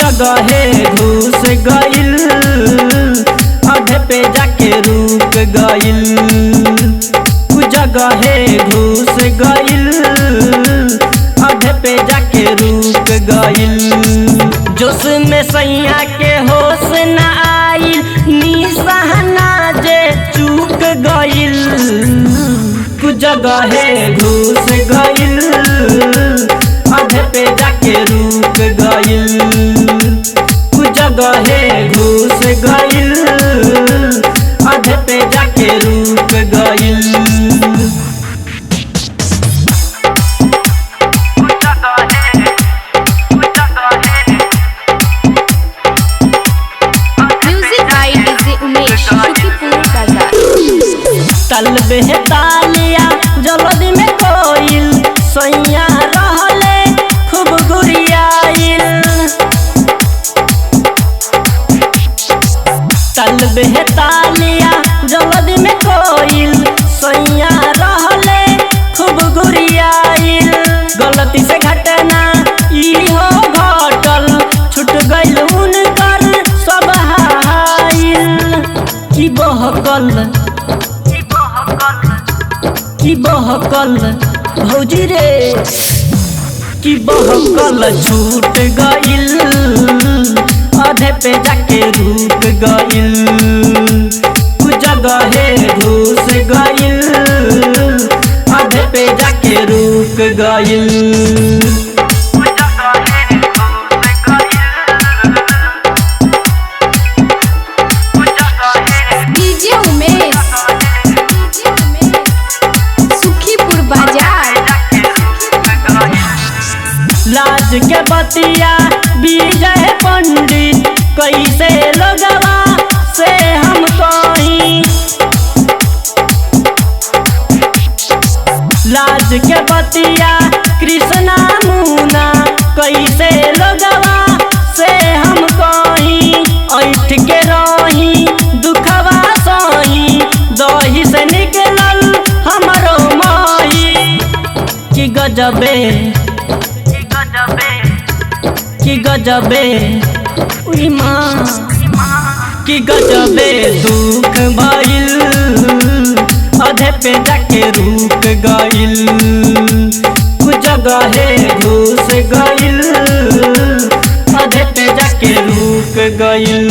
जगहे घुस गइल, आधे पे जाके रुक गइल। जगहे घुस गइल, आधे पे जाके रुक गइल। जोश में सैया के होश न आइल, निशाना जे चूक गइल। जगहे घुस गइल, आधे पे जाके रुक गइल। जगहे घुस गइल, आधे पे जाके रुक गइल। तल बेहतालिया जल्दी में कोइल, सैया रहले खूब गुरियाइल। तल बेहतालिया जल्दी में कोइल, सैया रहले खूब गुरियाइल। गलती से घटना इहो घटल, छूट गइल उनकर सब हाइल। की बहकल भौजी रे, की बहकल छूट गइल, आधे पे जाके रुक गइल। जगहे घुस गइल, आधे पे जाके रुक गइल। लाज के बतिया विजय पंडित, कैसे लोगवा से हम कहीं। लाज के बतिया कृष्णा मुना, कैसे लोगवा से हम कहीं। ऐठ के रही दुखवा सही, दही से निकलल हमरो माही। की गजबे की गजबे उई माँ, की गजबे दुख भइल, आधे पे जाके रुक गइल। जगहे घुस गइल, आधे पे जाके रुक गइल।